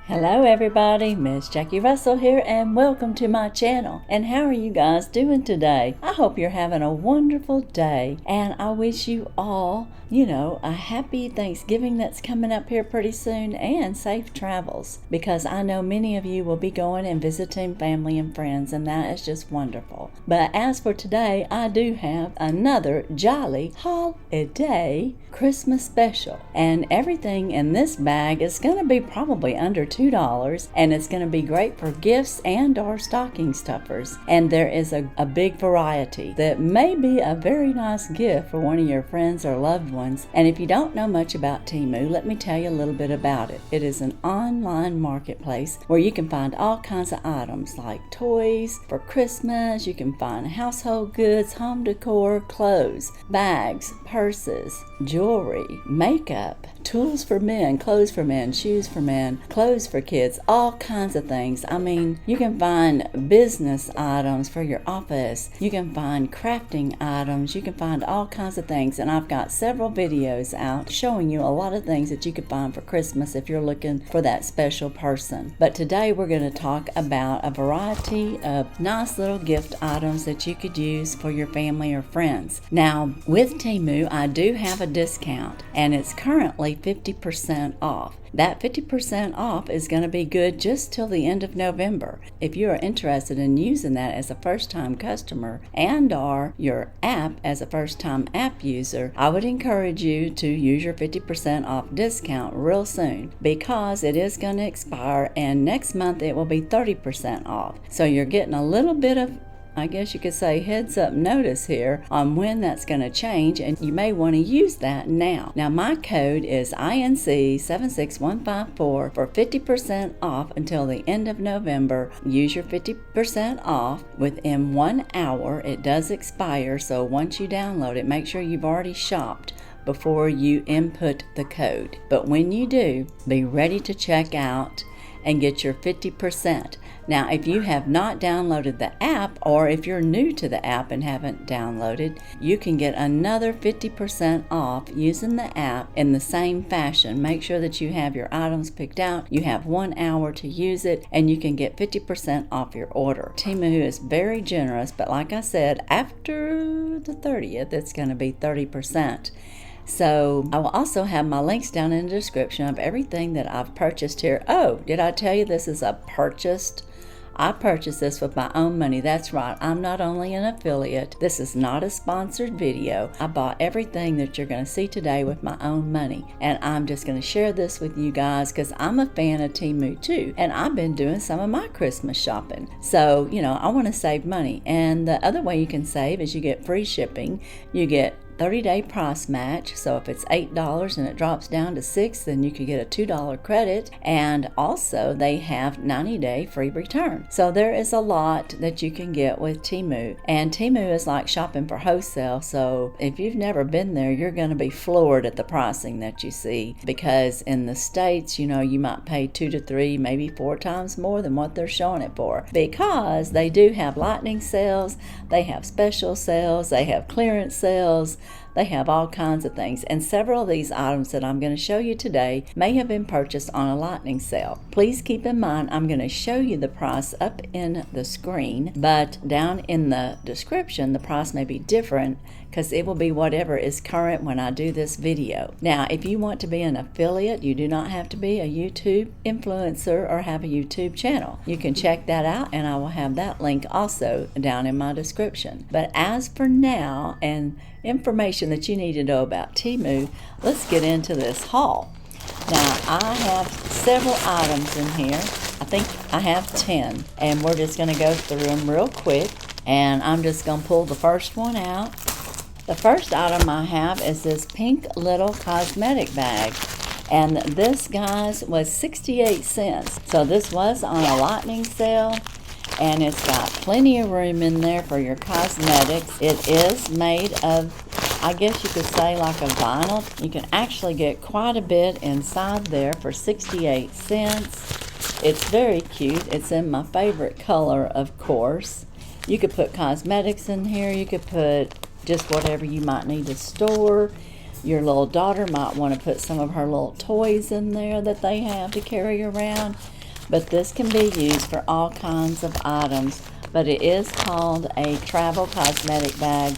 Hello everybody, Miss Jackie Russell here and welcome to my channel. And how are you guys doing today? I hope you're having a wonderful day and I wish you all, a happy Thanksgiving that's coming up here pretty soon and safe travels, because I know many of you will be going and visiting family and friends and that is just wonderful. But as for today, I do have another jolly holiday Christmas special, and everything in this bag is going to be probably under $2, and it's going to be great for gifts and or stocking stuffers. And there is a big variety that may be a very nice gift for one of your friends or loved ones. And if you don't know much about Temu, let me tell you a little bit about it. It is an online marketplace where you can find all kinds of items like toys for Christmas. You can find household goods, home decor, clothes, bags, purses, jewelry, makeup, tools for men, clothes for men, shoes for men, clothes for kids, all kinds of things. I mean, you can find business items for your office. You can find crafting items. You can find all kinds of things. And I've got several videos out showing you a lot of things that you could find for Christmas if you're looking for that special person. But today we're going to talk about a variety of nice little gift items that you could use for your family or friends. Now, with Temu, I do have a discount and it's currently 50% off. That 50% off is going to be good just till the end of November. If you are interested in using that as a first-time customer and or your app as a first-time app user, I would encourage you to use your 50% off discount real soon, because it is going to expire and next month it will be 30% off. So you're getting a little bit of, I guess you could say, heads up notice here on when that's going to change, and you may want to use that now. Now my code is INC76154 for 50% off until the end of November. Use your 50% off within 1 hour. It does expire, so once you download it, make sure you've already shopped before you input the code. But when you do, be ready to check out and get your 50%. Now, if you have not downloaded the app, or if you're new to the app and haven't downloaded, you can get another 50% off using the app in the same fashion. Make sure that you have your items picked out, you have 1 hour to use it, and you can get 50% off your order. Temu is very generous, but like I said, after the 30th, it's going to be 30%. So I will also have my links down in the description of everything that I've purchased here. Oh, did I tell you this is I purchased this with my own money. That's right, I'm not only an affiliate. This is not a sponsored video. I bought everything that you're going to see today with my own money. And I'm just going to share this with you guys because I'm a fan of Temu too. And I've been doing some of my Christmas shopping. So, I want to save money. And the other way you can save is you get free shipping. You get 30-day price match, so if it's $8 and it drops down to $6, then you could get a $2 credit, and also they have 90-day free return. So there is a lot that you can get with Temu, and Temu is like shopping for wholesale. So if you've never been there, you're going to be floored at the pricing that you see, because in the States, you might pay 2 to 3, maybe 4 times more than what they're showing it for, because they do have lightning sales, they have special sales, they have clearance sales. They have all kinds of things, and several of these items that I'm going to show you today may have been purchased on a lightning sale. Please keep in mind, I'm going to show you the price up in the screen, but down in the description the price may be different because it will be whatever is current when I do this video. Now, if you want to be an affiliate, you do not have to be a YouTube influencer or have a YouTube channel. You can check that out, and I will have that link also down in my description. But as for now, and information that you need to know about Temu, let's get into this haul. Now, I have several items in here. I think I have 10, and we're just going to go through them real quick, and I'm just going to pull the first one out. The first item I have is this pink little cosmetic bag, and this, guys, was 68 cents. So this was on a lightning sale, and it's got plenty of room in there for your cosmetics. It is made of, I guess you could say, like a vinyl. You can actually get quite a bit inside there for 68 cents. It's very cute. It's in my favorite color, of course. You could put cosmetics in here. You could put just whatever you might need to store. Your little daughter might want to put some of her little toys in there that they have to carry around. But this can be used for all kinds of items. But it is called a travel cosmetic bag.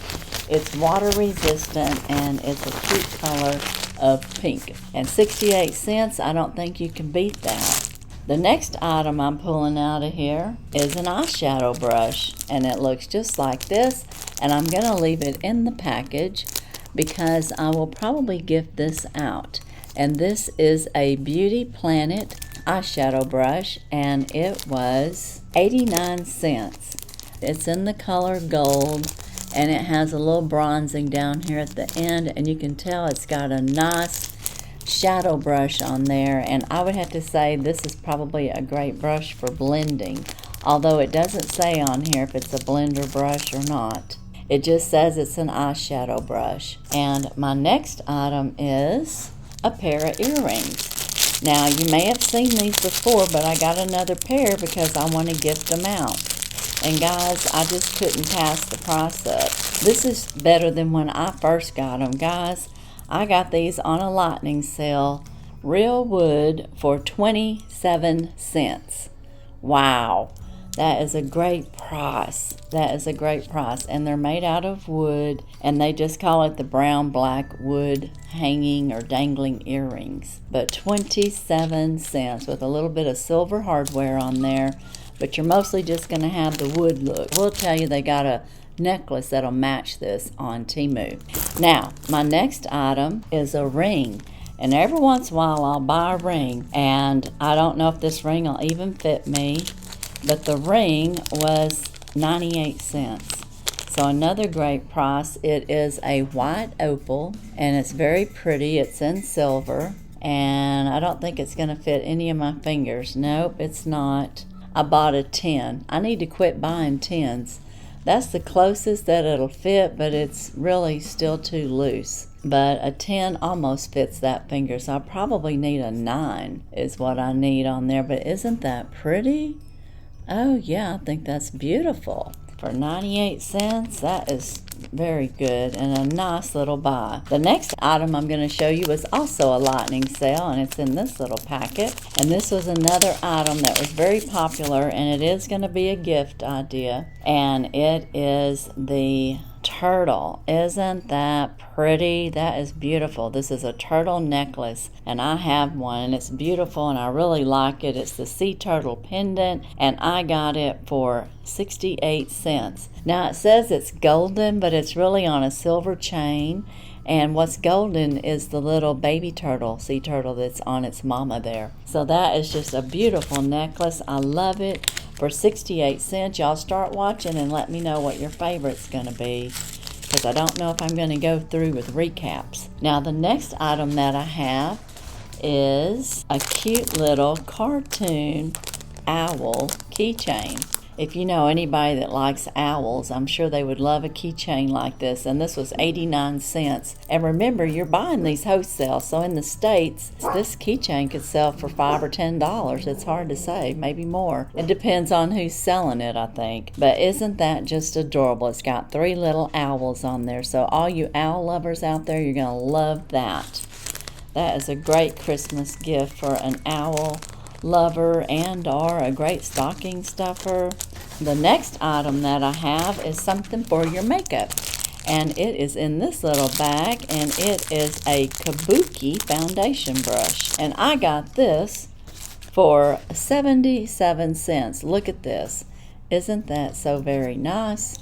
It's water resistant and it's a cute color of pink. And 68 cents, I don't think you can beat that. The next item I'm pulling out of here is an eyeshadow brush, and it looks just like this, and I'm going to leave it in the package because I will probably gift this out. And this is a Beauty Planet eyeshadow brush, and it was 89 cents. It's in the color gold, and it has a little bronzing down here at the end, and you can tell it's got a nice shadow brush on there. And I would have to say this is probably a great brush for blending, although it doesn't say on here if it's a blender brush or not. It just says it's an eyeshadow brush. And my next item is a pair of earrings. Now, you may have seen these before, but I got another pair because I want to gift them out. And guys, I just couldn't pass the price up. This is better than when I first got them. Guys, I got these on a lightning sale, real wood, for 27 cents. Wow, that is a great price. That is a great price. And they're made out of wood, and they just call it the brown black wood hanging or dangling earrings. But 27 cents with a little bit of silver hardware on there, but you're mostly just going to have the wood look. We'll tell you they got a necklace that'll match this on Temu. Now, my next item is a ring. And every once in a while I'll buy a ring, and I don't know if this ring will even fit me, but the ring was 98 cents. So another great price. It is a white opal, and it's very pretty. It's in silver, and I don't think it's going to fit any of my fingers. Nope, it's not. I bought a 10. I need to quit buying 10s. That's the closest that it'll fit, but it's really still too loose. But a 10 almost fits that finger, so I probably need a 9 is what I need on there. But isn't that pretty? Oh yeah, I think that's beautiful. For 98 cents, that is very good and a nice little buy. The next item I'm going to show you is also a lightning sale, and it's in this little packet. And this was another item that was very popular, and it is going to be a gift idea. And it is the turtle. Isn't that pretty? That is beautiful. This is a turtle necklace, and I have one, and it's beautiful, and I really like it. It's the sea turtle pendant, and I got it for 68 cents. Now, it says it's golden, but it's really on a silver chain, and what's golden is the little baby turtle, sea turtle, that's on its mama there. So that is just a beautiful necklace. I love it. For 68 cents, y'all start watching and let me know what your favorite's going to be, because I don't know if I'm going to go through with recaps. Now, the next item that I have is a cute little cartoon owl keychain. If you know anybody that likes owls, I'm sure they would love a keychain like this. And this was 89 cents. And remember, you're buying these wholesale. So in the States, this keychain could sell for $5 or $10. It's hard to say, maybe more. It depends on who's selling it, I think. But isn't that just adorable? It's got 3 little owls on there. So all you owl lovers out there, you're going to love that. That is a great Christmas gift for an owl lover and or a great stocking stuffer. The next item that I have is something for your makeup, and it is in this little bag, and it is a Kabuki foundation brush, and I got this for 77 cents. Look at this. Isn't that so very nice?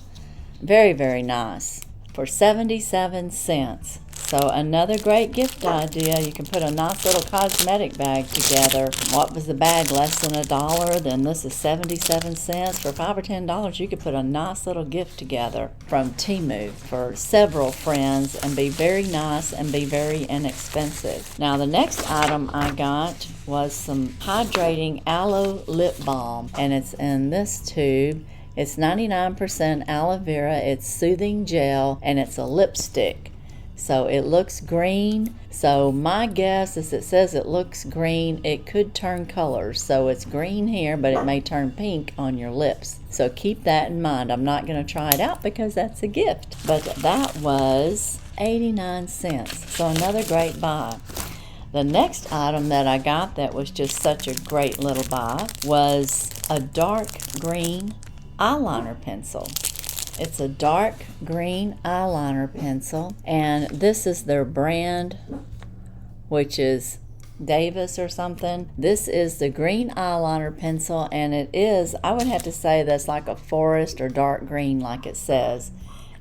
Very, very nice. For 77 cents. So another great gift idea. You can put a nice little cosmetic bag together. What was the bag? Less than $1? Then this is 77 cents. For $5 or $10, you could put a nice little gift together from Temu for several friends and be very nice and be very inexpensive. Now, the next item I got was some hydrating aloe lip balm, and it's in this tube. It's 99% aloe vera, it's soothing gel, and it's a lipstick. So it looks green. So my guess is it says it looks green. It could turn colors. So it's green here, but it may turn pink on your lips. So keep that in mind. I'm not going to try it out because that's a gift. But that was 89 cents. So another great buy. The next item that I got that was just such a great little buy was a dark green eyeliner pencil. It's a dark green eyeliner pencil, and this is their brand, which is Davis or something. This is the green eyeliner pencil, and it is, I would have to say that's like a forest or dark green like it says.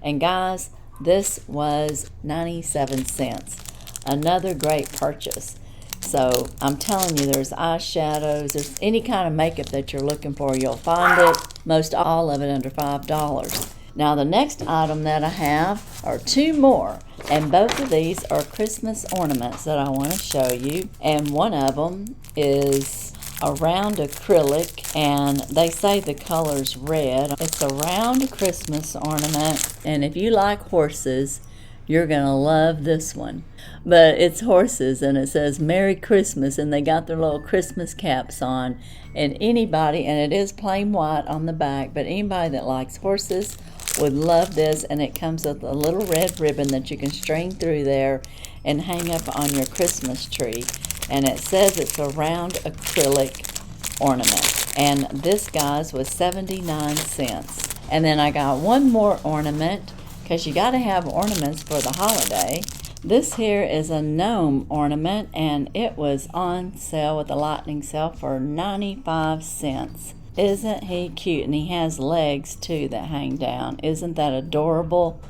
And guys, this was 97 cents. Another great purchase. So I'm telling you, there's eyeshadows, there's any kind of makeup that you're looking for, you'll find it. Most all of it under $5. Now the next item that I have are two more, and both of these are Christmas ornaments that I want to show you. And one of them is a round acrylic, and they say the color's red. It's a round Christmas ornament, and if you like horses, you're gonna love this one. But it's horses, and it says Merry Christmas, and they got their little Christmas caps on. And anybody, and it is plain white on the back, but anybody that likes horses would love this. And it comes with a little red ribbon that you can string through there and hang up on your Christmas tree. And it says it's a round acrylic ornament. And this, guys, was 79 cents. And then I got one more ornament, because you got to have ornaments for the holiday. This here is a gnome ornament, and it was on sale with a lightning sale for 95 cents. Isn't he cute? And he has legs too that hang down. Isn't that adorable?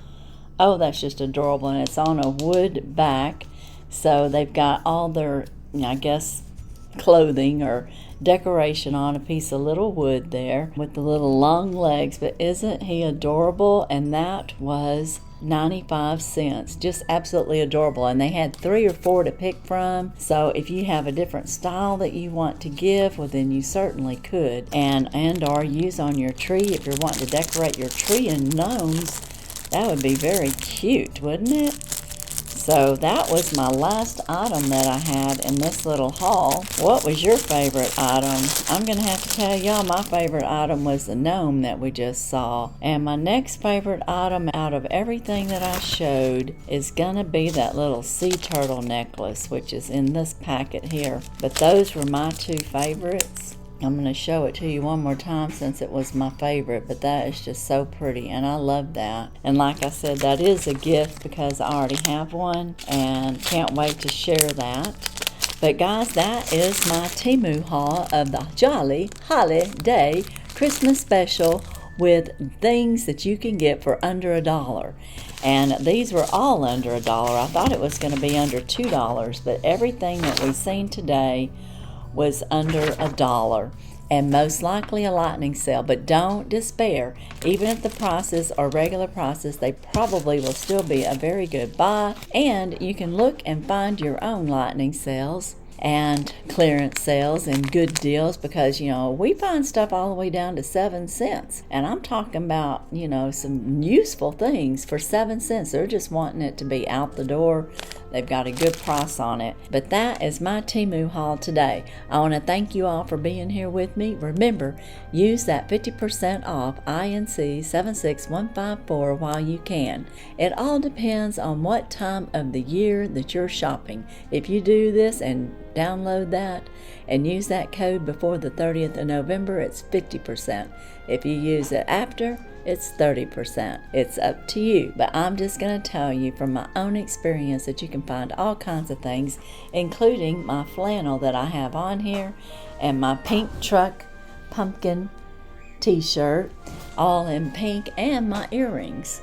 Oh, that's just adorable. And it's on a wood back, so they've got all their, I guess, clothing or decoration on a piece of little wood there with the little long legs. But isn't he adorable? And that was 95 cents. Just absolutely adorable. And they had 3 or 4 to pick from, so if you have a different style that you want to give, well, then you certainly could and or use on your tree. If you're wanting to decorate your tree in gnomes, that would be very cute, wouldn't it? So that was my last item that I had in this little haul. What was your favorite item? I'm going to have to tell y'all my favorite item was the gnome that we just saw. And my next favorite item out of everything that I showed is going to be that little sea turtle necklace, which is in this packet here. But those were my two favorites. I'm going to show it to you one more time since it was my favorite, but that is just so pretty, and I love that. And like I said, that is a gift because I already have one and can't wait to share that. But guys, that is my Temu haul of the Jolly Holiday Christmas special with things that you can get for under $1. And these were all under $1. I thought it was going to be under $2, but everything that we've seen today was under $1, and most likely a lightning sale. But don't despair. Even if the prices are regular prices, they probably will still be a very good buy, and you can look and find your own lightning sales and clearance sales and good deals, because we find stuff all the way down to 7 cents, and I'm talking about some useful things for 7 cents. They're just wanting it to be out the door. They've got a good price on it. But that is my Temu haul today. I want to thank you all for being here with me. Remember, use that 50% off INC 76154 while you can. It all depends on what time of the year that you're shopping. If you do this and download that and use that code before the 30th of November, it's 50%. If you use it after, it's 30%. It's up to you. But I'm just going to tell you from my own experience that you can find all kinds of things, including my flannel that I have on here and my pink truck pumpkin t-shirt, all in pink, and my earrings.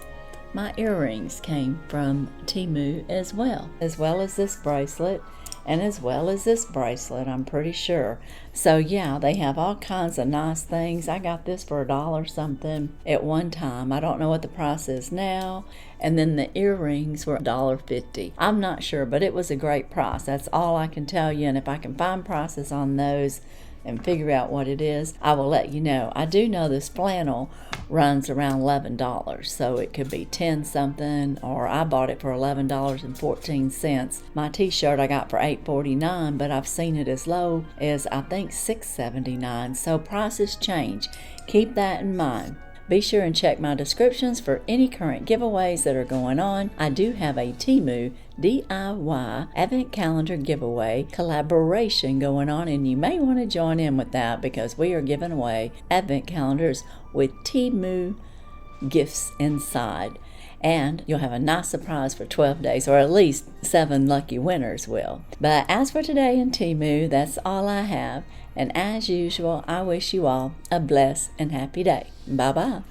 My earrings came from Temu as well as this bracelet. And as well as this bracelet, I'm pretty sure. So yeah, they have all kinds of nice things. I got this for $1 something at one time. I don't know what the price is now. And then the earrings were $1.50. I'm not sure, but it was a great price. That's all I can tell you. And if I can find prices on those and figure out what it is, I will let you know. I do know this flannel runs around $11, so it could be 10 something, or I bought it for $11.14. My t-shirt I got for $8.49, but I've seen it as low as I think $6.79, so prices change. Keep that in mind. Be sure and check my descriptions for any current giveaways that are going on. I do have a Temu DIY Advent Calendar giveaway collaboration going on, and you may want to join in with that because we are giving away Advent calendars with Temu gifts inside. And you'll have a nice surprise for 12 days, or at least 7 lucky winners will. But as for today in Temu, that's all I have. And as usual, I wish you all a blessed and happy day. Bye-bye.